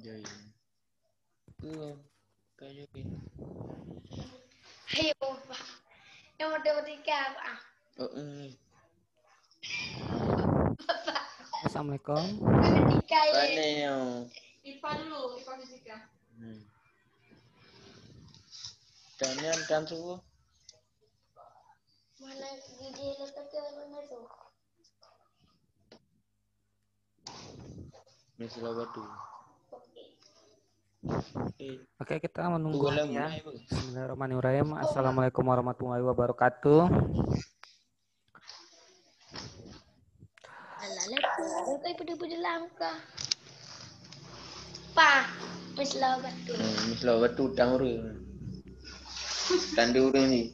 Join. Belum. Kau join. Ayo, Pak. Yang matematika, Pak. Oh, ini. Bapak. Assalamualaikum. Matematika ya. Mana yang? IPA dulu, IPA fisika. Kalian kan suhu? Mana gigi letaknya mana tuh? Misalnya batu. Oke, kita menunggu Boleh ya. mulai, Bu. Bismillahirrahmanirrahim. Assalamualaikum warahmatullahi wabarakatuh. Alala, kayak pada langka. Pa, misalnya batu. Misalnya batu utang urang. Tanda urang ni.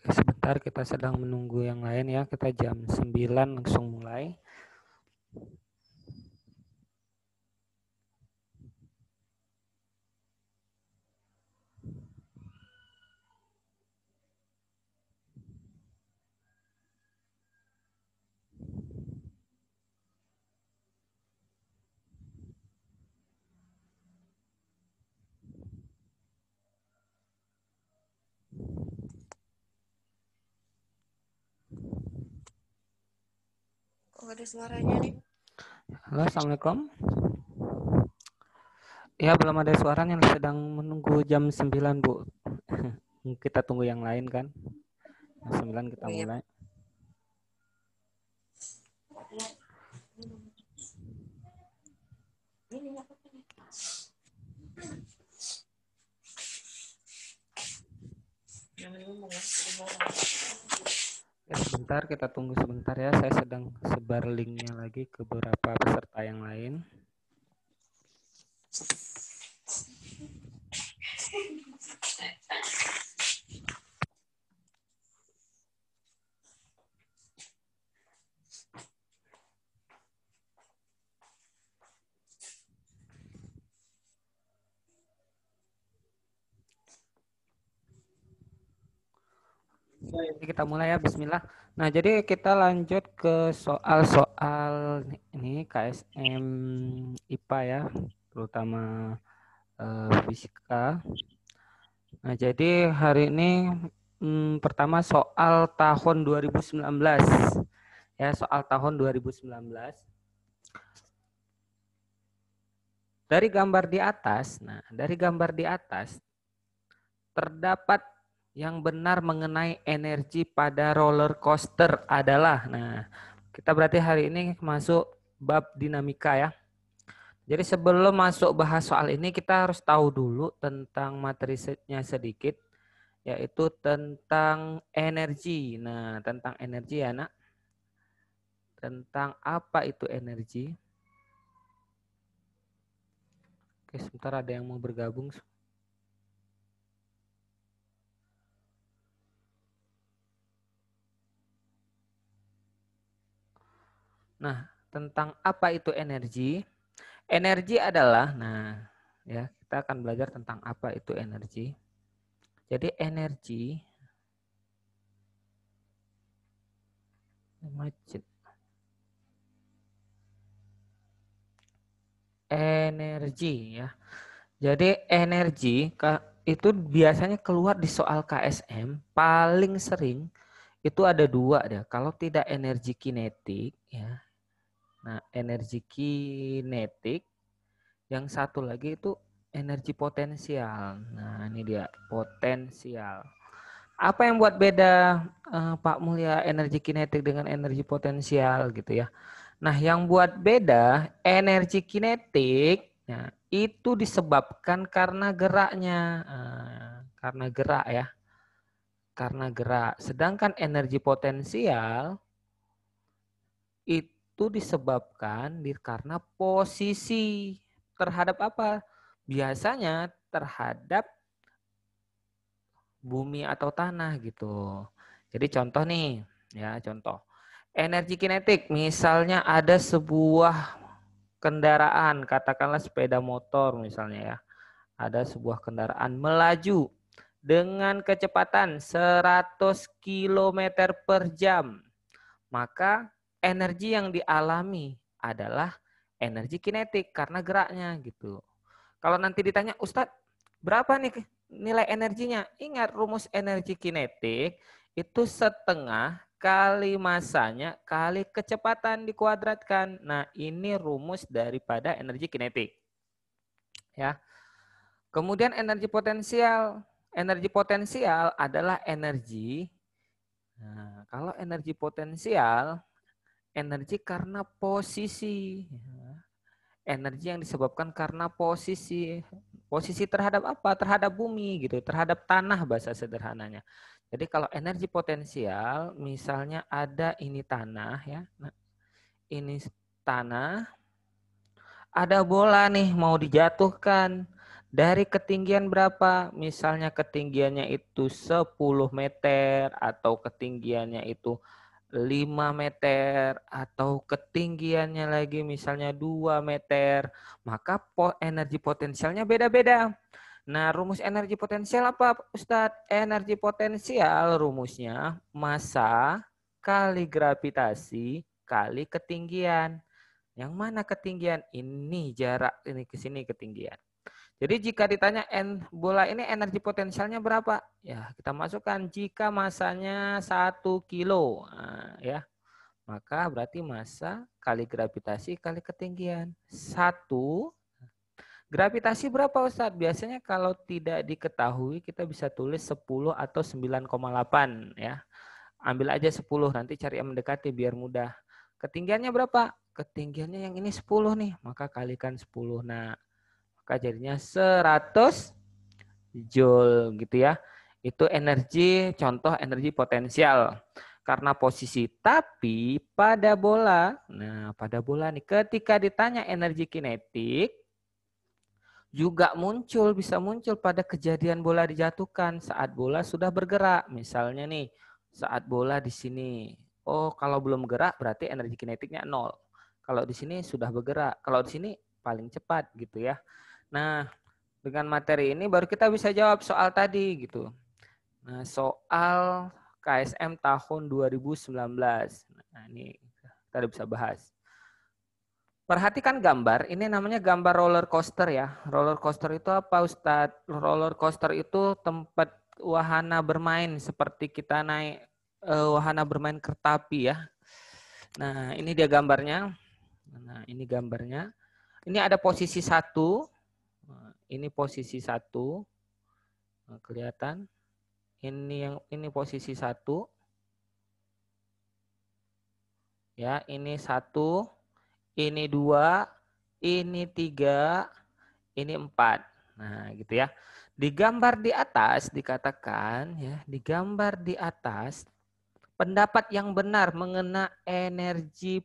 Sebentar, kita sedang menunggu yang lain ya. Kita jam 9 langsung mulai. Kok ada suaranya nih? Halo, Assalamualaikum. Ya, belum ada suaranya, sedang menunggu jam 9, Bu. Kita tunggu yang lain kan. Jam 9 kita mulai. Ya, sebentar, kita tunggu sebentar ya. Saya sedang sebar linknya lagi ke beberapa peserta yang lain. Jadi kita mulai ya, bismillah. Nah, jadi kita lanjut ke soal-soal ini KSM IPA ya, terutama fisika. Nah, jadi hari ini pertama soal tahun 2019. Ya, soal tahun 2019. Dari gambar di atas, terdapat yang benar mengenai energi pada roller coaster adalah, nah kita berarti hari ini masuk bab dinamika ya. Jadi sebelum masuk bahas soal ini kita harus tahu dulu tentang materinya sedikit, yaitu tentang energi. Nah, tentang energi ya nak. Tentang apa itu energi? Oke, sebentar ada yang mau bergabung. Nah, tentang apa itu energi? Energi adalah, nah ya kita akan belajar tentang apa itu energi. Jadi energi, ya. Jadi energi itu biasanya keluar di soal KSM paling sering itu ada dua deh. Kalau tidak energi kinetik ya. Nah, energi kinetik, yang satu lagi itu energi potensial. Nah, ini dia potensial. Apa yang buat beda Pak Mulya energi kinetik dengan energi potensial gitu ya? Nah, yang buat beda energi kinetik ya, itu disebabkan karena geraknya, karena gerak ya, karena gerak. Sedangkan energi potensial itu disebabkan karena posisi terhadap apa? Biasanya terhadap bumi atau tanah gitu. Jadi contoh nih, ya contoh. Energi kinetik, misalnya ada sebuah kendaraan, katakanlah sepeda motor misalnya ya. Ada sebuah kendaraan melaju dengan kecepatan 100 km per jam. Maka energi yang dialami adalah energi kinetik karena geraknya gitu. Kalau nanti ditanya, Ustadz, berapa nih nilai energinya? Ingat rumus energi kinetik itu setengah kali masanya kali kecepatan dikuadratkan. Nah, ini rumus daripada energi kinetik. Ya. Kemudian energi potensial. Energi potensial adalah energi. Nah, kalau energi potensial, energi karena posisi. Energi yang disebabkan karena posisi. Posisi terhadap apa? Terhadap bumi gitu, terhadap tanah bahasa sederhananya. Jadi kalau energi potensial, misalnya ada ini tanah ya. Nah, ini tanah, ada bola nih mau dijatuhkan. Dari ketinggian berapa? Misalnya ketinggiannya itu 10 meter atau ketinggiannya itu 5 meter atau ketinggiannya lagi misalnya 2 meter. Maka energi potensialnya beda-beda. Nah, rumus energi potensial apa, Ustadz? Energi potensial rumusnya massa kali gravitasi kali ketinggian. Yang mana ketinggian? Ini jarak ini ke sini ketinggian. Jadi jika ditanya bola ini energi potensialnya berapa? Ya, kita masukkan jika masanya 1 kilo. Nah, ya. Maka berarti massa kali gravitasi kali ketinggian. 1. Gravitasi berapa Ustadz? Biasanya kalau tidak diketahui kita bisa tulis 10 atau 9,8 ya. Ambil aja 10, nanti cari yang mendekati biar mudah. Ketinggiannya berapa? Ketinggiannya yang ini 10 nih, maka kalikan 10. Nah, maka jadinya 100 joule gitu ya. Itu energi, contoh energi potensial karena posisi. Tapi pada bola, nah pada bola nih ketika ditanya energi kinetik juga bisa muncul pada kejadian bola dijatuhkan saat bola sudah bergerak. Misalnya nih, saat bola di sini. Oh, kalau belum gerak berarti energi kinetiknya 0. Kalau di sini sudah bergerak. Kalau di sini paling cepat gitu ya. Nah, dengan materi ini baru kita bisa jawab soal tadi gitu. Nah, soal KSM tahun 2019. Nah, ini kita bisa bahas. Perhatikan gambar, ini namanya gambar roller coaster ya. Roller coaster itu apa Ustadz? Roller coaster itu tempat wahana bermain seperti kita naik wahana bermain kereta api ya. Nah, ini dia gambarnya. Nah, ini gambarnya. Ini ada posisi 1. Ini posisi 1. Nah, kelihatan. Ini posisi 1. Ya, ini 1. Ini 2, ini 3, ini 4. Nah, gitu ya. Di gambar di atas dikatakan ya, di gambar di atas pendapat yang benar mengenai energi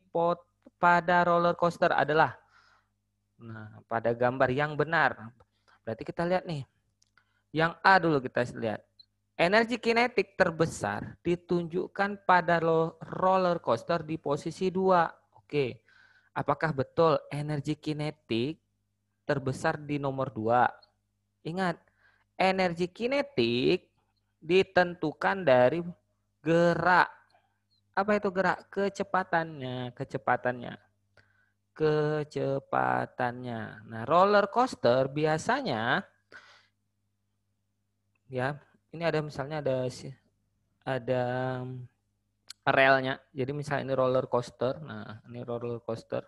pada roller coaster adalah pada gambar yang benar. Berarti kita lihat nih. Yang A dulu kita lihat. Energi kinetik terbesar ditunjukkan pada roller coaster di posisi 2. Oke. Apakah betul energi kinetik terbesar di nomor 2? Ingat, energi kinetik ditentukan dari gerak. Apa itu gerak? Kecepatannya. Nah, roller coaster biasanya ya, ini ada misalnya ada relnya. Jadi misalnya ini roller coaster. Nah, ini roller coaster.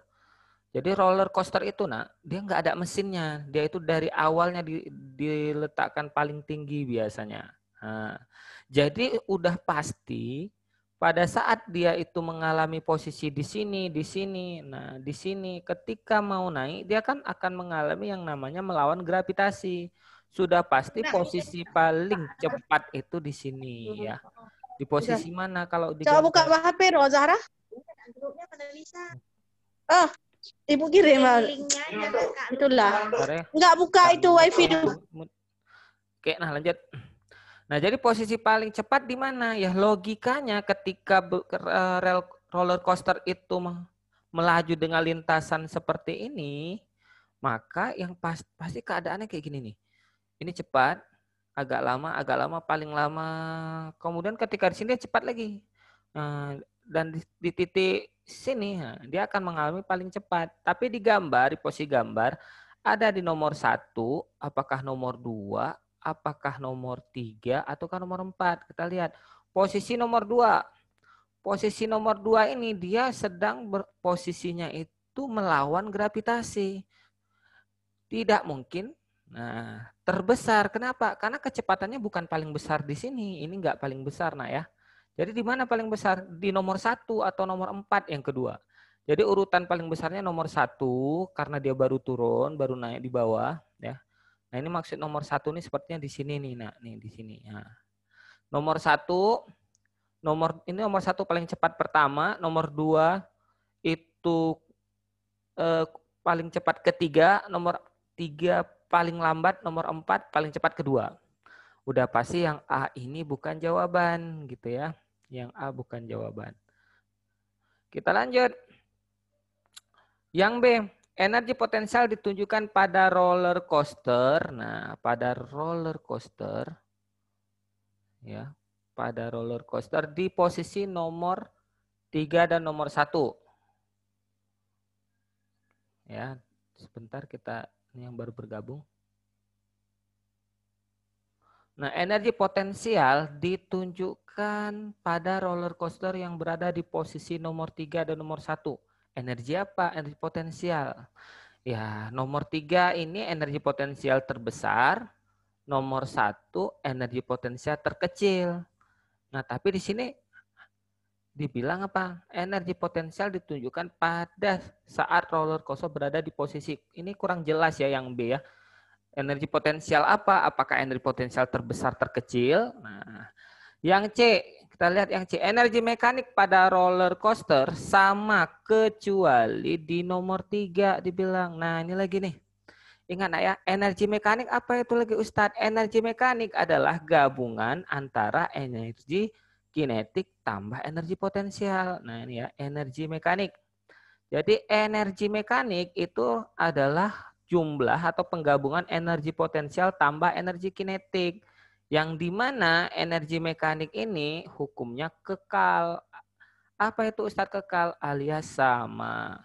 Jadi roller coaster itu dia nggak ada mesinnya. Dia itu dari awalnya diletakkan paling tinggi biasanya. Nah, jadi udah pasti pada saat dia itu mengalami posisi di sini. Nah, di sini ketika mau naik dia kan akan mengalami yang namanya melawan gravitasi. Sudah pasti posisi paling cepat itu di sini ya. Di posisi mana kalau di Coba buka HP Roh Zahra. Grupnya pada bisa. Oh, Ibu kirim. Itulah. Enggak buka itu wifi dulu. Oke, nah lanjut. Nah, jadi posisi paling cepat di mana? Ya logikanya ketika roller coaster itu melaju dengan lintasan seperti ini, maka yang pasti keadaannya kayak gini nih. Ini cepat, agak lama, paling lama. Kemudian ketika di sini dia cepat lagi. Nah, dan di titik sini dia akan mengalami paling cepat. Tapi di gambar, di posisi gambar, ada di nomor 1, apakah nomor 2, apakah nomor 3, ataukah nomor 4. Kita lihat posisi nomor 2. Posisi nomor 2 ini dia sedang posisinya itu melawan gravitasi. Tidak mungkin. Nah, terbesar. Kenapa? Karena kecepatannya bukan paling besar di sini. Ini nggak paling besar, nah ya. Jadi di mana paling besar? Di nomor 1 atau nomor 4 yang kedua. Jadi urutan paling besarnya nomor 1 karena dia baru turun, baru naik di bawah. Ya. Nah ini maksud nomor 1 nih sepertinya di sini nih, nah nih di sini. Nah. Nomor 1, ini nomor 1 paling cepat pertama, nomor 2 itu paling cepat ketiga, nomor 3 paling lambat, nomor 4 paling cepat kedua. Udah pasti yang A ini bukan jawaban gitu ya. Yang A bukan jawaban. Kita lanjut. Yang B, energi potensial ditunjukkan pada roller coaster. Nah, pada roller coaster ya, pada roller coaster di posisi nomor 3 dan nomor 1. Ya, sebentar kita ini yang baru bergabung. Nah, energi potensial ditunjukkan pada roller coaster yang berada di posisi nomor 3 dan nomor 1. Energi apa? Energi potensial. Ya, nomor 3 ini energi potensial terbesar. Nomor 1 energi potensial terkecil. Nah, tapi di sini dibilang apa? Energi potensial ditunjukkan pada saat roller coaster berada di posisi. Ini kurang jelas ya yang B ya. Energi potensial apa? Apakah energi potensial terbesar, terkecil? Nah, yang C, kita lihat yang C. Energi mekanik pada roller coaster sama kecuali di nomor 3 dibilang. Nah, ini lagi nih. Ingat ya, energi mekanik apa itu lagi Ustadz? Energi mekanik adalah gabungan antara energi kinetik tambah energi potensial. Nah, ini ya, energi mekanik. Jadi energi mekanik itu adalah jumlah atau penggabungan energi potensial tambah energi kinetik. Yang dimana energi mekanik ini hukumnya kekal. Apa itu Ustadz kekal? Alias sama.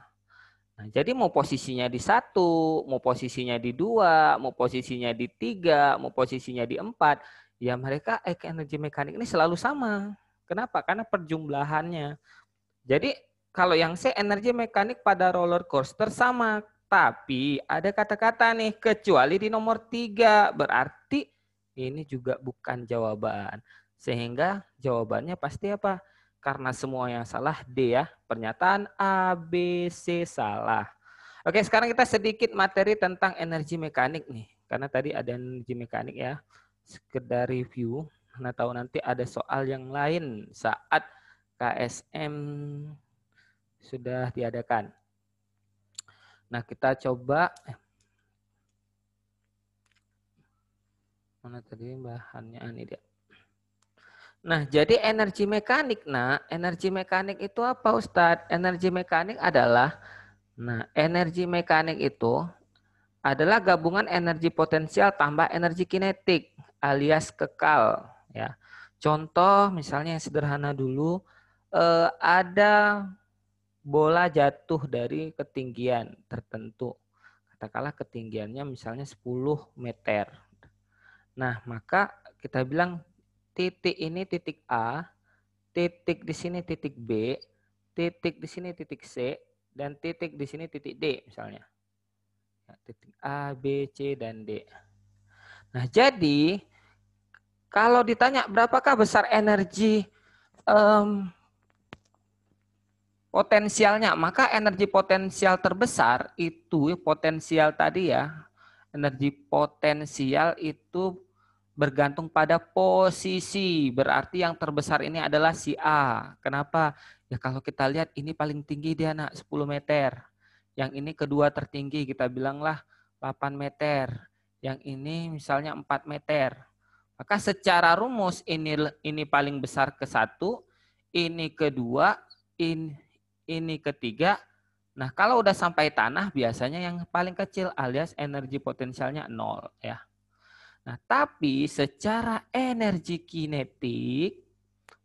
Nah, jadi mau posisinya di 1, mau posisinya di 2, mau posisinya di 3, mau posisinya di 4, ya mereka energi mekanik ini selalu sama. Kenapa? Karena perjumlahannya. Jadi kalau yang C energi mekanik pada roller coaster sama. Tapi ada kata-kata nih kecuali di nomor 3. Berarti ini juga bukan jawaban. Sehingga jawabannya pasti apa? Karena semua yang salah D ya. Pernyataan A, B, C salah. Oke sekarang kita sedikit materi tentang energi mekanik nih. Karena tadi ada energi mekanik ya. Sekedar review. Nah tahu nanti ada soal yang lain saat KSM sudah diadakan. Nah, kita coba mana tadi bahannya ini dia. Nah, jadi energi mekanik. Nah, energi mekanik itu apa, Ustadz? Energi mekanik adalah energi mekanik itu adalah gabungan energi potensial tambah energi kinetik alias kekal ya. Contoh misalnya yang sederhana dulu ada bola jatuh dari ketinggian tertentu. Katakanlah ketinggiannya misalnya 10 meter. Nah, maka kita bilang titik ini titik A, titik di sini titik B, titik di sini titik C, dan titik di sini titik D misalnya. Titik A, B, C, dan D. Nah, jadi kalau ditanya berapakah besar energi potensialnya, maka energi potensial terbesar itu potensial tadi ya, energi potensial itu bergantung pada posisi. Berarti yang terbesar ini adalah si A. Kenapa? Ya kalau kita lihat ini paling tinggi dia 10 meter. Yang ini kedua tertinggi kita bilanglah 8 meter. Yang ini misalnya 4 meter. Maka secara rumus ini paling besar ke 1, ini kedua, ini ketiga. Nah, kalau udah sampai tanah biasanya yang paling kecil alias energi potensialnya 0 ya. Nah, tapi secara energi kinetik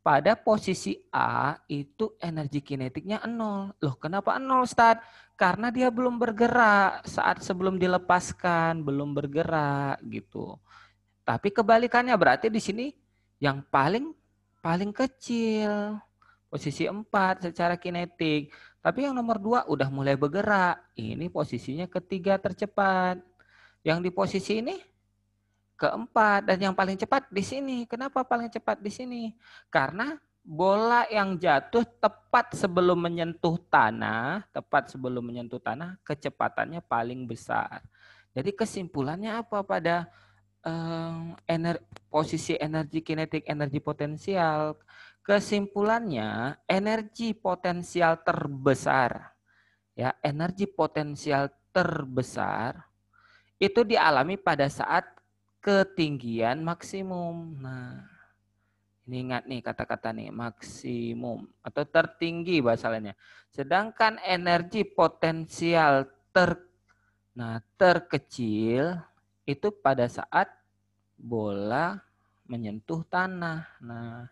pada posisi A itu energi kinetiknya 0. Loh, kenapa 0, Ustaz? Karena dia belum bergerak saat sebelum dilepaskan, belum bergerak gitu. Tapi kebalikannya berarti di sini yang paling kecil. Posisi 4 secara kinetik. Tapi yang nomor 2 udah mulai bergerak. Ini posisinya ketiga tercepat. Yang di posisi ini keempat. Dan yang paling cepat di sini. Kenapa paling cepat di sini? Karena bola yang jatuh tepat sebelum menyentuh tanah. Tepat sebelum menyentuh tanah. Kecepatannya paling besar. Jadi kesimpulannya apa pada posisi energi kinetik, energi potensial? Kesimpulannya, energi potensial terbesar, ya, energi potensial terbesar itu dialami pada saat ketinggian maksimum. Nah, ini ingat nih kata-kata nih, maksimum atau tertinggi bahasa lainnya. Sedangkan energi potensial terkecil itu pada saat bola menyentuh tanah. Nah,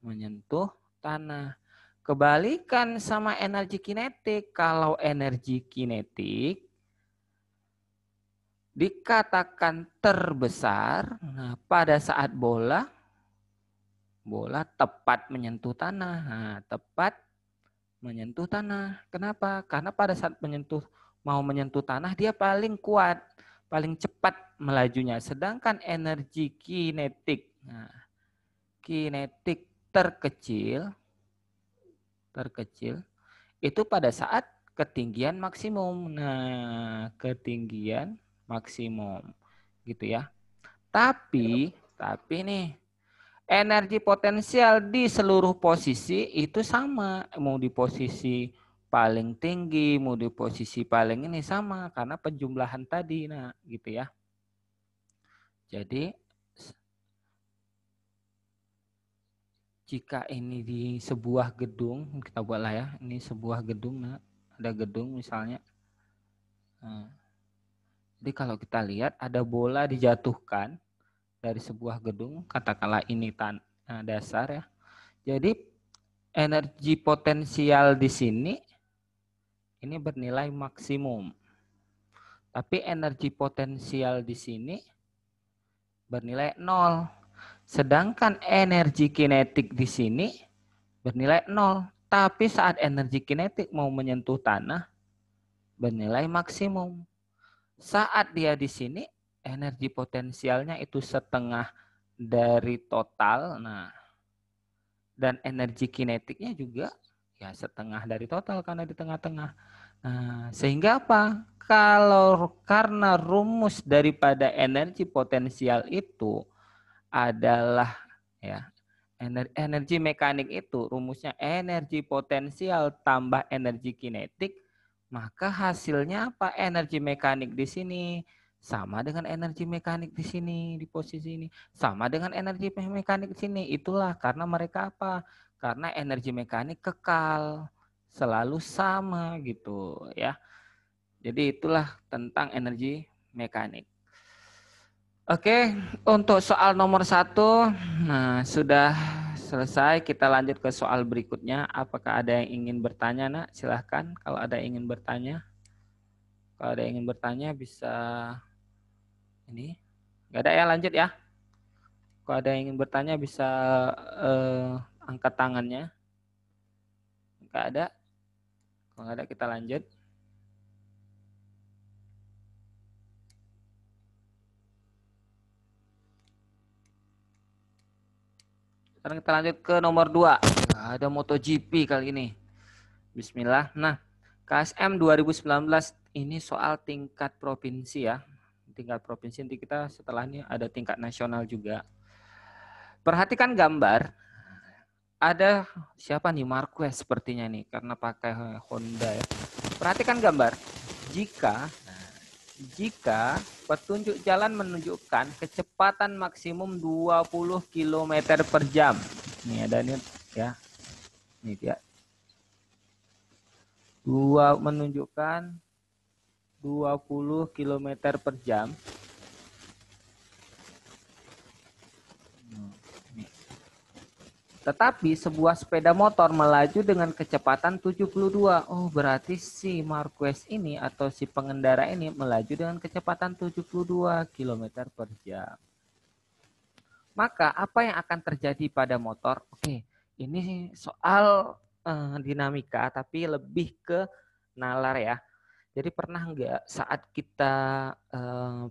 menyentuh tanah. Kebalikan sama energi kinetik. Kalau energi kinetik dikatakan terbesar, nah, pada saat bola tepat menyentuh tanah. Nah, tepat menyentuh tanah. Kenapa? Karena pada saat mau menyentuh tanah dia paling kuat, paling cepat melajunya. Sedangkan energi kinetik, nah, kinetik terkecil itu pada saat ketinggian maksimum. Nah, ketinggian maksimum gitu ya. Tapi nih, energi potensial di seluruh posisi itu sama. Mau di posisi paling tinggi, mau di posisi paling ini sama karena penjumlahan tadi. Nah, gitu ya. Jadi jika ini di sebuah gedung, kita buatlah ya, ini sebuah gedung, nah, ada gedung misalnya. Nah, jadi kalau kita lihat ada bola dijatuhkan dari sebuah gedung, katakanlah ini dasar ya. Jadi energi potensial di sini ini bernilai maksimum. Tapi energi potensial di sini bernilai 0. Sedangkan energi kinetik di sini bernilai 0. Tapi saat energi kinetik mau menyentuh tanah, bernilai maksimum. Saat dia di sini, energi potensialnya itu setengah dari total. Nah, dan energi kinetiknya juga ya setengah dari total karena di tengah-tengah. Nah, sehingga apa? Karena rumus daripada energi potensial itu adalah ya energi mekanik itu rumusnya energi potensial tambah energi kinetik, maka hasilnya apa? Energi mekanik di sini sama dengan energi mekanik di sini di posisi ini, sama dengan energi mekanik di sini. Itulah karena mereka apa? Karena energi mekanik kekal, selalu sama gitu ya. Jadi itulah tentang energi mekanik. Oke, untuk soal nomor 1, nah sudah selesai. Kita lanjut ke soal berikutnya. Apakah ada yang ingin bertanya, Nak? Silahkan kalau ada yang ingin bertanya. Kalau ada yang ingin bertanya bisa ini. Nggak ada ya, lanjut ya. Kalau ada yang ingin bertanya bisa angkat tangannya. Nggak ada. Kalau nggak ada kita lanjut. Sekarang kita lanjut ke nomor 2. Ada MotoGP kali ini. Bismillah. Nah, KSM 2019 ini soal tingkat provinsi ya. Tingkat provinsi, nanti kita setelah ini ada tingkat nasional juga. Perhatikan gambar. Ada siapa nih? Marquez sepertinya nih karena pakai Honda ya. Perhatikan gambar. jika petunjuk jalan menunjukkan kecepatan maksimum 20 km per jam. Ini ada nih ya. Ini dia. Menunjukkan 20 km per jam. Tetapi sebuah sepeda motor melaju dengan kecepatan 72. Oh, berarti si Marquez ini atau si pengendara ini melaju dengan kecepatan 72 km per jam. Maka apa yang akan terjadi pada motor? Oke, ini soal dinamika tapi lebih ke nalar ya. Jadi pernah nggak saat kita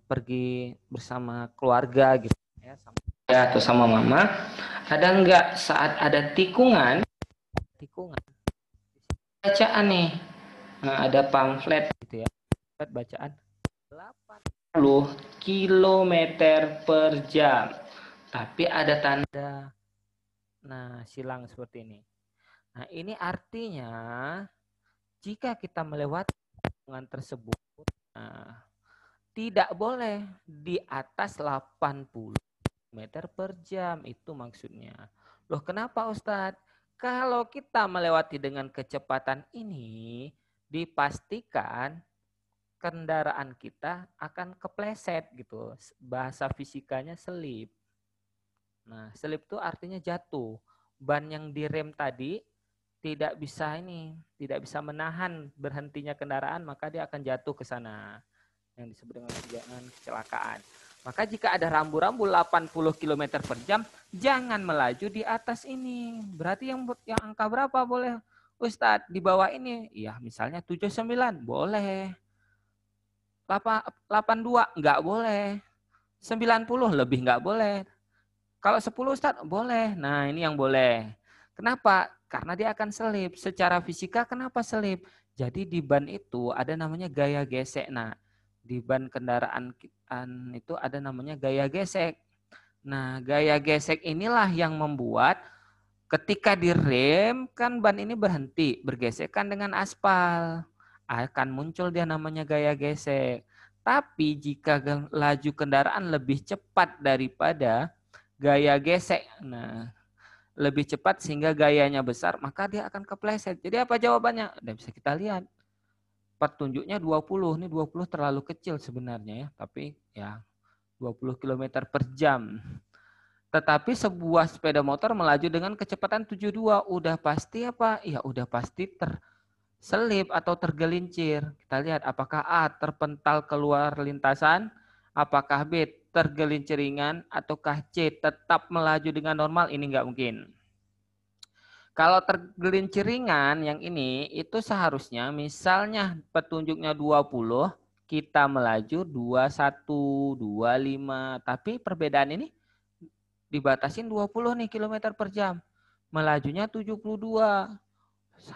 pergi bersama keluarga gitu ya, sama ya, atau sama mama, ada nggak saat ada tikungan bacaan nih, nah, ada pamflet gitu ya, bacaan 80 km per jam, tapi ada tanda silang seperti ini. Nah, ini artinya jika kita melewati tikungan tersebut, tidak boleh di atas 80 meter per jam, itu maksudnya. Loh, kenapa Ustadz? Kalau kita melewati dengan kecepatan ini, dipastikan kendaraan kita akan kepleset gitu. Bahasa fisikanya selip. Nah, selip itu artinya jatuh. Ban yang direm tadi tidak bisa menahan berhentinya kendaraan, maka dia akan jatuh ke sana. Yang disebut dengan kecelakaan. Maka jika ada rambu-rambu 80 km per jam, jangan melaju di atas ini. Berarti yang angka berapa boleh? Ustadz, di bawah ini, ya misalnya 79, boleh. 82, enggak boleh. 90, lebih enggak boleh. Kalau 10 Ustadz, boleh. Nah, ini yang boleh. Kenapa? Karena dia akan selip. Secara fisika, kenapa selip? Jadi di ban itu ada namanya gaya gesek. Nah, di ban kendaraan itu ada namanya gaya gesek. Nah, gaya gesek inilah yang membuat ketika direm kan ban ini berhenti, bergesekan dengan aspal. Akan muncul dia namanya gaya gesek. Tapi jika laju kendaraan lebih cepat daripada gaya gesek, lebih cepat sehingga gayanya besar, maka dia akan kepleset. Jadi apa jawabannya? Udah bisa kita lihat. Petunjuknya 20. Ini 20 terlalu kecil sebenarnya ya, tapi ya 20 km per jam. Tetapi sebuah sepeda motor melaju dengan kecepatan 72, udah pasti apa? Ya udah pasti terselip atau tergelincir. Kita lihat apakah A, terpental keluar lintasan, apakah B, tergelincir ringan, ataukah C, tetap melaju dengan normal. Ini nggak mungkin. Kalau tergelincir ringan yang ini, itu seharusnya misalnya petunjuknya 20, kita melaju 21, 25. Tapi perbedaan ini dibatasin 20 nih kilometer per jam. Melajunya 72.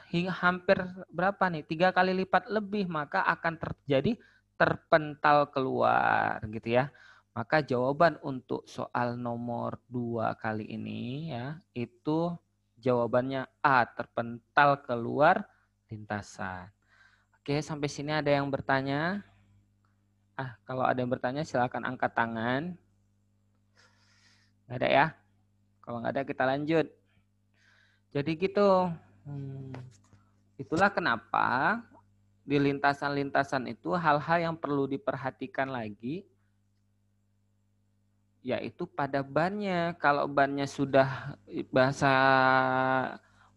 Hingga hampir berapa nih? 3 kali lipat lebih, maka akan terjadi terpental keluar gitu ya. Maka jawaban untuk soal nomor 2 kali ini ya, itu jawabannya A, terpental keluar lintasan. Oke, sampai sini ada yang bertanya? Kalau ada yang bertanya silakan angkat tangan. Nggak ada ya? Kalau nggak ada kita lanjut. Jadi gitu. Itulah kenapa di lintasan-lintasan itu hal-hal yang perlu diperhatikan lagi, yaitu pada bannya. Kalau bannya sudah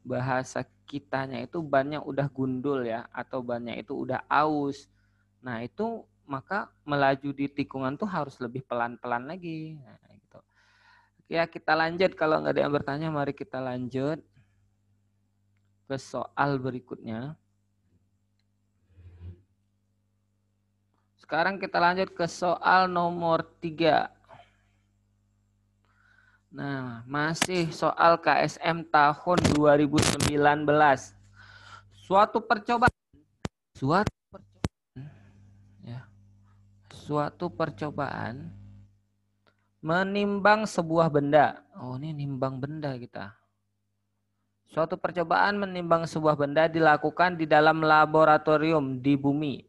bahasa kitanya itu bannya udah gundul ya, atau bannya itu udah aus. Nah itu maka melaju di tikungan tuh harus lebih pelan-pelan lagi. Nah, gitu. Ya kita lanjut, kalau nggak ada yang bertanya mari kita lanjut ke soal berikutnya. Sekarang kita lanjut ke soal nomor 3. Nah, masih soal KSM tahun 2019. Suatu percobaan menimbang sebuah benda. Oh, ini nimbang benda kita. Suatu percobaan menimbang sebuah benda dilakukan di dalam laboratorium di bumi.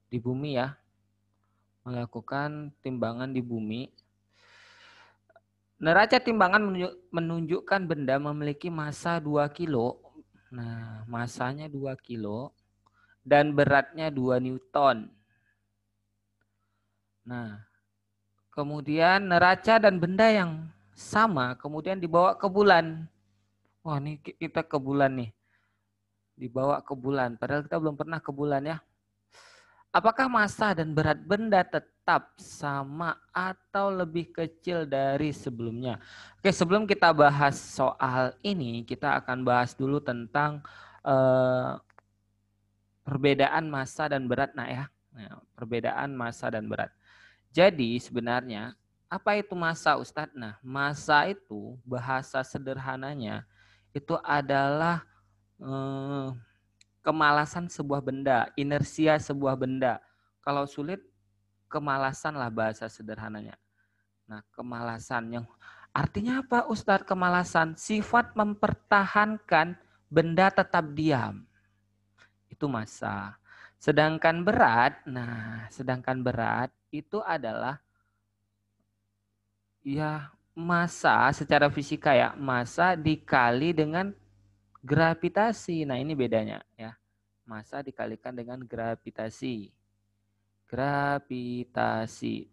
Di bumi ya. melakukan timbangan di bumi. Neraca timbangan menunjukkan benda memiliki massa 2 kilo. Nah, massanya 2 kilo dan beratnya 2 Newton. Nah, kemudian neraca dan benda yang sama kemudian dibawa ke bulan. Wah, ini kita ke bulan nih. Dibawa ke bulan, padahal kita belum pernah ke bulan ya. Apakah massa dan berat benda tetap sama atau lebih kecil dari sebelumnya? Oke, sebelum kita bahas soal ini, kita akan bahas dulu tentang perbedaan massa dan berat, nah ya. Nah, perbedaan massa dan berat. Jadi sebenarnya apa itu massa, Ustadz? Nah, massa itu bahasa sederhananya itu adalah kemalasan sebuah benda, inersia sebuah benda. Kalau sulit, kemalasan lah bahasa sederhananya. Nah, kemalasan yang artinya apa, Ustadz? Kemalasan sifat mempertahankan benda tetap diam. Itu massa. Sedangkan berat, nah, sedangkan berat itu adalah ya massa secara fisika ya, massa dikali dengan gravitasi. Nah, ini bedanya ya. Massa dikalikan dengan gravitasi. Gravitasi.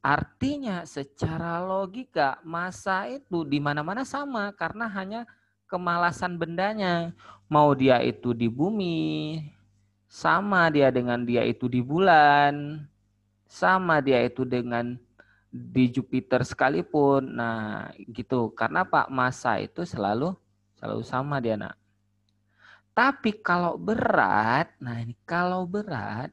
Artinya secara logika massa itu di mana-mana sama karena hanya kemalasan bendanya. Mau dia itu di bumi, sama dia dengan dia itu di bulan, sama dia itu dengan di Jupiter sekalipun. Nah, gitu. Karena Pak massa itu selalu sama dia, Nak. Tapi kalau berat, nah ini kalau berat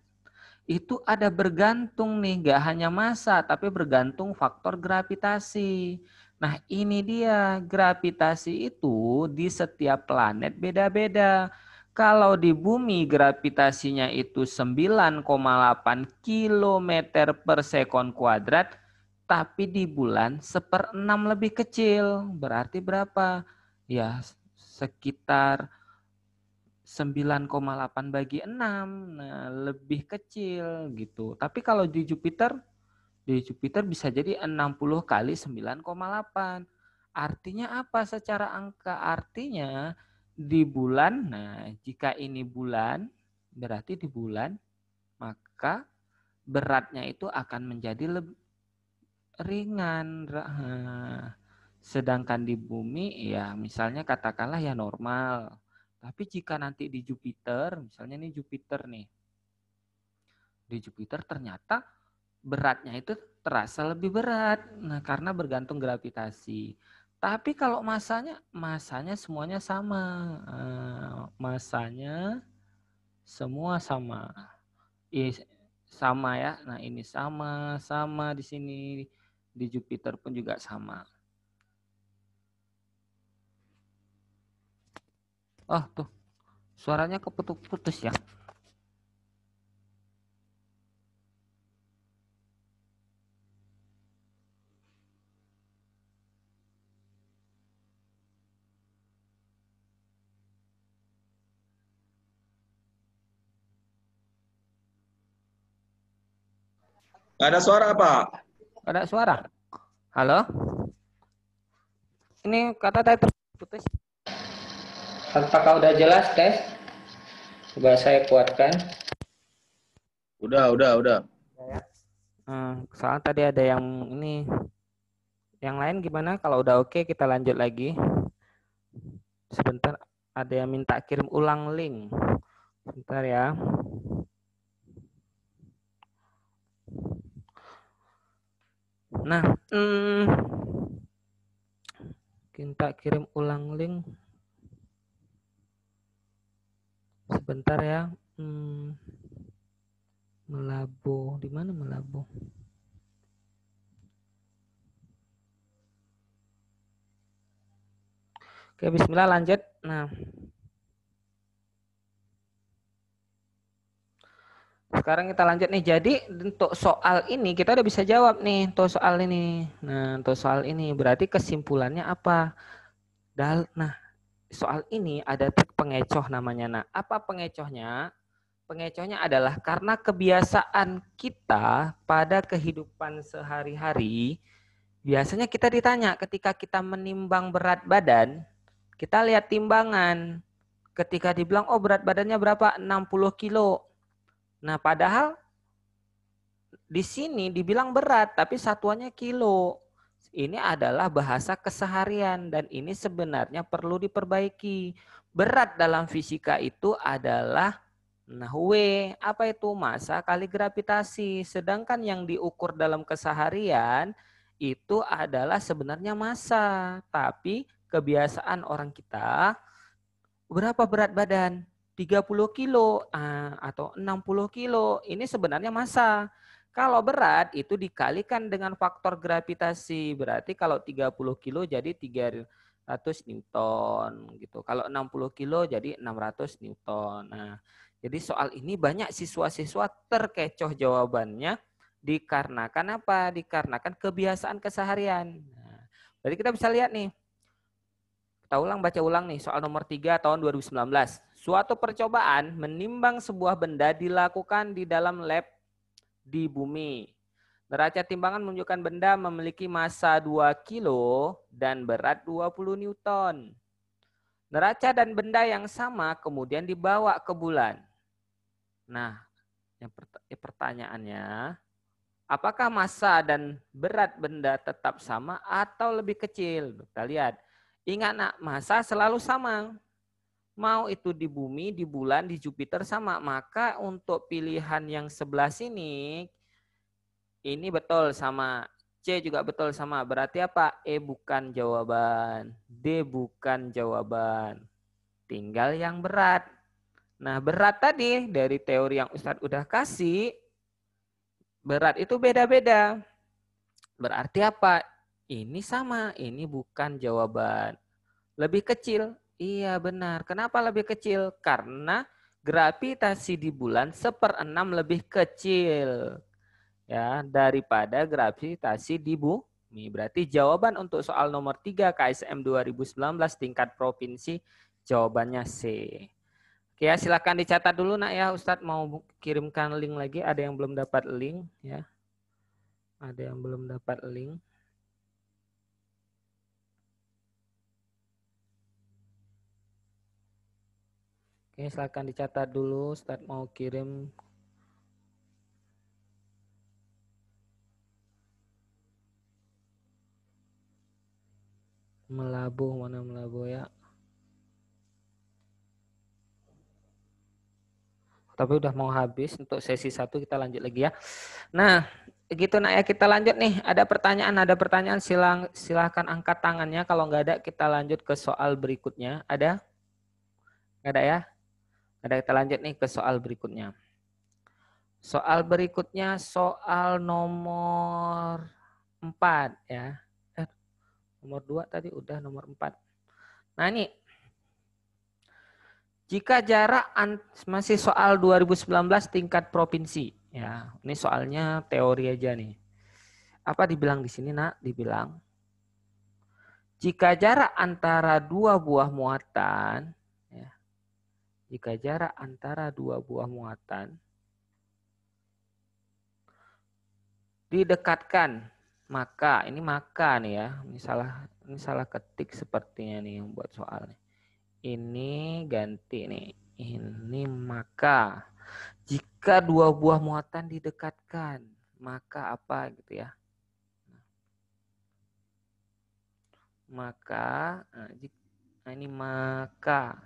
itu ada bergantung nih, gak hanya massa tapi bergantung faktor gravitasi. Nah ini dia, gravitasi itu di setiap planet beda-beda. Kalau di bumi gravitasinya itu 9,8 km per sekon kuadrat, tapi di bulan 1/6 lebih kecil. Berarti berapa? Ya sekitar 9,8 bagi 6, nah lebih kecil gitu. Tapi kalau di Jupiter bisa jadi 60 kali 9,8. Artinya apa secara angka? Artinya di bulan, nah jika ini bulan, berarti di bulan, maka beratnya itu akan menjadi lebih ringan. Sedangkan di bumi ya misalnya katakanlah ya normal. Tapi jika nanti di Jupiter, misalnya nih Jupiter nih. Di Jupiter ternyata beratnya itu terasa lebih berat. Nah, karena bergantung gravitasi. Tapi kalau masanya semuanya sama. Masanya semua sama. Sama ya. Nah, ini sama di sini. Di Jupiter pun juga sama. Oh, tuh. Suaranya keputus-putus ya. Gak ada suara, Pak. Ada suara? Halo? Ini kata tadi terputus. Apakah udah jelas, tes? Coba saya kuatkan. Udah. Soalnya tadi ada yang ini. Yang lain gimana? Kalau udah oke, kita lanjut lagi. Sebentar, ada yang minta kirim ulang link. Sebentar ya. Nah, kita kirim ulang link. Sebentar ya. Melabuh, di mana Melabuh? Oke, bismillah lanjut. Nah, sekarang kita lanjut nih. Jadi untuk soal ini kita udah bisa jawab nih untuk soal ini. Nah, untuk soal ini berarti kesimpulannya apa? Nah, soal ini ada trik pengecoh namanya. Nah, apa pengecohnya? pengecohnya adalah karena kebiasaan kita pada kehidupan sehari-hari, biasanya kita ditanya ketika kita menimbang berat badan, kita lihat timbangan. Ketika dibilang, oh berat badannya berapa? 60 kilo. Nah padahal di sini dibilang berat, tapi satuannya kilo. Ini adalah bahasa keseharian dan ini sebenarnya perlu diperbaiki. Berat dalam fisika itu adalah W, apa itu? Massa kali gravitasi. Sedangkan yang diukur dalam keseharian itu adalah sebenarnya massa. Tapi kebiasaan orang kita, berapa berat badan? 30 kilo atau 60 kilo. Ini sebenarnya massa. Kalau berat itu dikalikan dengan faktor gravitasi. Berarti kalau 30 kilo jadi 300 Newton gitu. Kalau 60 kilo jadi 600 Newton. Nah, jadi soal ini banyak siswa-siswa terkecoh jawabannya dikarenakan apa? Dikarenakan kebiasaan keseharian. Nah, berarti kita bisa lihat nih. Kita baca ulang nih soal nomor 3 tahun 2019. Suatu percobaan menimbang sebuah benda dilakukan di dalam lab di bumi. Neraca timbangan menunjukkan benda memiliki massa 2 kilo dan berat 20 Newton. Neraca dan benda yang sama kemudian dibawa ke bulan. Nah, pertanyaannya, apakah massa dan berat benda tetap sama atau lebih kecil? Kita lihat. Ingat nak, massa selalu sama. Mau itu di bumi, di bulan, di Jupiter sama. Maka untuk pilihan yang sebelah sini, ini betul sama. C juga betul sama. Berarti apa? E bukan jawaban. D bukan jawaban. Tinggal yang berat. Nah, berat tadi dari teori yang Ustadz udah kasih, berat itu beda-beda. Berarti apa? Ini sama, ini bukan jawaban. Lebih kecil? Iya benar. Kenapa lebih kecil? Karena gravitasi di bulan 1/6 lebih kecil ya daripada gravitasi di bumi. Berarti jawaban untuk soal nomor 3 KSM 2019 tingkat provinsi jawabannya C. Oke ya, silakan dicatat dulu nak ya. Ustadz mau kirimkan link lagi. Ada yang belum dapat link ya. Ada yang belum dapat link. Oke, silakan dicatat dulu. Ustadz mau kirim. Melabuh, mana Melabuh ya. Tapi udah mau habis untuk sesi 1, kita lanjut lagi ya. Nah, gitu nak ya, kita lanjut nih. Ada pertanyaan silahkan angkat tangannya. Kalau nggak ada kita lanjut ke soal berikutnya. Ada? Nggak ada ya? Ada, kita lanjut nih ke soal berikutnya. Soal berikutnya soal nomor 4 ya. Nomor 2 tadi udah, nomor 4. Nah ini. Jika jarak masih soal 2019 tingkat provinsi. Ya, ini soalnya teori aja nih. Apa dibilang di sini nak? Dibilang jika jarak antara dua buah muatan, ya, jika jarak antara dua buah muatan didekatkan, maka ini maka nih ya, ini salah ketik sepertinya nih yang buat soal nih. Ini ganti nih. Ini maka jika dua buah muatan didekatkan, maka apa gitu ya? Maka, nah ini maka.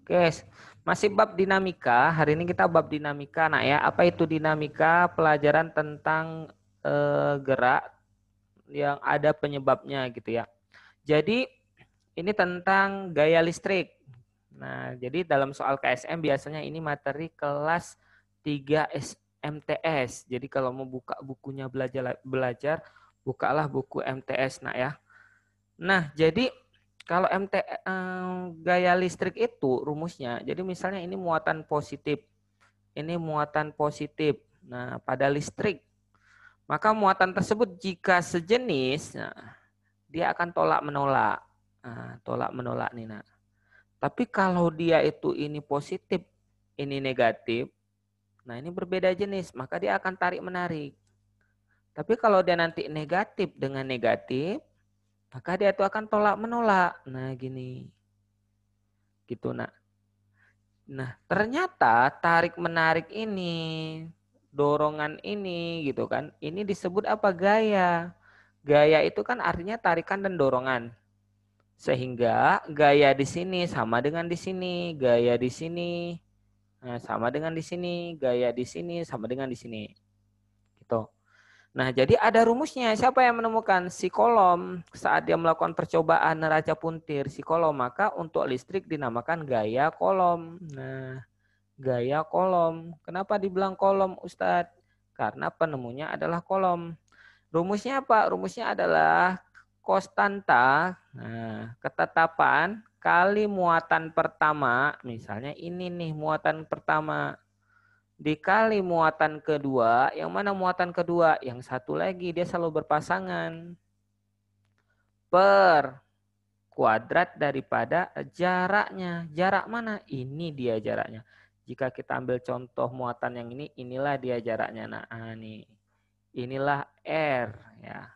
Oke, masih bab dinamika. Hari ini kita bab dinamika, nak ya. Apa itu dinamika? Pelajaran tentang gerak yang ada penyebabnya gitu ya. Jadi ini tentang gaya listrik. Nah, jadi dalam soal KSM biasanya ini materi kelas 3 MTS. Jadi kalau mau buka bukunya belajar bukalah buku MTS nak ya. Nah, jadi kalau gaya listrik itu rumusnya, jadi misalnya ini muatan positif. Ini muatan positif. Nah, pada listrik, maka muatan tersebut jika sejenis, nah, dia akan tolak-menolak. Nah, tolak-menolak nih nak. Tapi kalau dia itu ini positif, ini negatif, Nah, ini berbeda jenis, maka dia akan tarik-menarik. Tapi kalau dia nanti negatif dengan negatif, maka dia itu akan tolak-menolak. Nah, gini. Gitu, nak. Nah, ternyata tarik-menarik ini, dorongan ini, gitu kan, ini disebut apa? Gaya. Gaya itu kan artinya tarikan dan dorongan. Sehingga gaya di sini sama dengan di sini, gaya di sini sama dengan di sini, gaya di sini sama dengan di sini. Gitu. Nah, jadi ada rumusnya. Siapa yang menemukan? Si Coulomb saat dia melakukan percobaan neraca puntir si Coulomb, maka untuk listrik dinamakan gaya Coulomb. Nah, gaya Coulomb. Kenapa dibilang Coulomb, Ustadz? Karena penemunya adalah Coulomb. Rumusnya apa? Rumusnya adalah konstanta, ketetapan kali muatan pertama, misalnya ini nih muatan pertama, dikali muatan kedua, yang mana muatan kedua? Yang satu lagi, dia selalu berpasangan, per kuadrat daripada jaraknya. Jarak mana? Ini dia jaraknya. Jika kita ambil contoh muatan yang ini, inilah dia jaraknya. Nah, nih. Inilah R, ya.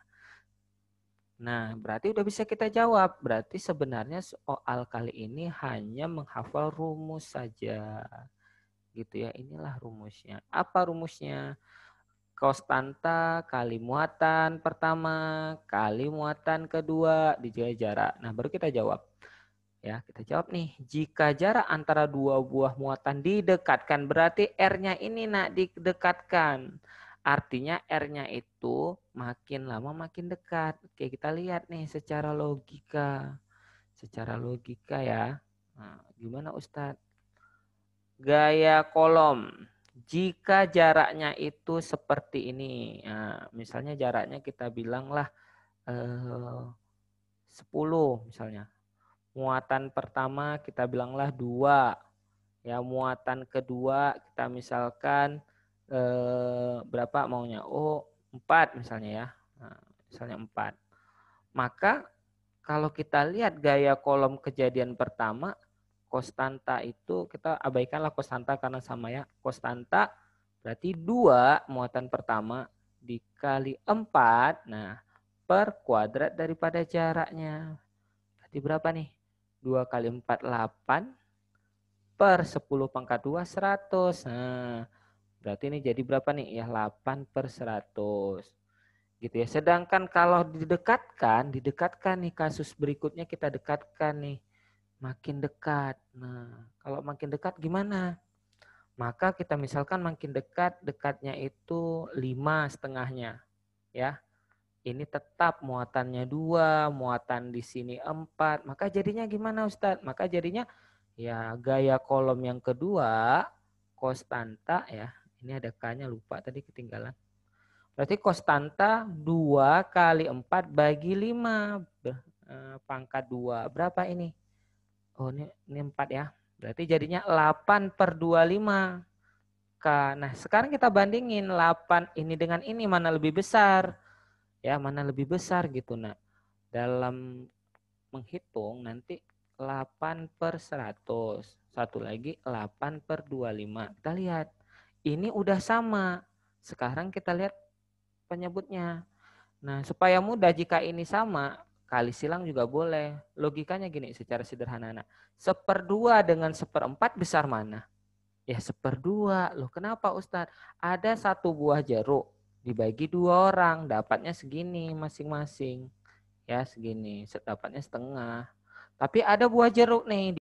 Nah, berarti udah bisa kita jawab. Berarti sebenarnya soal kali ini hanya menghafal rumus saja. Gitu ya, inilah rumusnya. Apa rumusnya? Konstanta kali muatan pertama kali muatan kedua dikali jarak. Nah, baru kita jawab. Ya, kita jawab nih. Jika jarak antara dua buah muatan didekatkan, berarti R-nya ini nak didekatkan. Artinya R-nya itu makin lama makin dekat. Oke, kita lihat nih secara logika. Secara logika ya. Nah, gimana Ustadz? Gaya Coulomb. Jika jaraknya itu seperti ini. Nah, misalnya jaraknya kita bilanglah 10 misalnya. Muatan pertama kita bilanglah 2. Ya, muatan kedua kita misalkan berapa maunya? Oh, 4 misalnya ya. Nah, misalnya 4. Maka kalau kita lihat gaya Coulomb kejadian pertama, konstanta itu kita abaikanlah konstanta karena sama ya. Konstanta berarti 2 muatan pertama dikali 4. Nah, per kuadrat daripada jaraknya. Berarti berapa nih? 2 kali 4, 8. Per 10 pangkat 2, 100. Nah, berarti ini jadi berapa nih? Ya 8 per 100. Gitu ya. Sedangkan kalau didekatkan nih kasus berikutnya kita dekatkan nih. Makin dekat. Nah, kalau makin dekat gimana? Maka kita misalkan makin dekat, dekatnya itu 5 setengahnya. Ya. Ini tetap muatannya 2, muatan di sini 4. Maka jadinya gimana Ustadz? Maka jadinya ya gaya Coulomb yang kedua, konstanta ya. Ini ada K-nya lupa tadi ketinggalan. Berarti konstanta 2 kali 4 bagi 5. Pangkat 2. Berapa ini? Oh ini 4 ya. Berarti jadinya 8 per 25. K. Nah sekarang kita bandingin 8 ini dengan ini mana lebih besar. Ya mana lebih besar gitu. Nah dalam menghitung nanti 8 per 100. Satu lagi 8 per 25. Kita lihat. Ini udah sama. Sekarang kita lihat penyebutnya. Nah supaya mudah jika ini sama. Kali silang juga boleh. Logikanya gini secara sederhana. 1/2 dengan 1/4 besar mana? Ya 1/2. Loh kenapa Ustadz? Ada 1 buah jeruk. Dibagi 2 orang. Dapatnya segini masing-masing. Ya segini. Dapatnya setengah. Tapi ada buah jeruk nih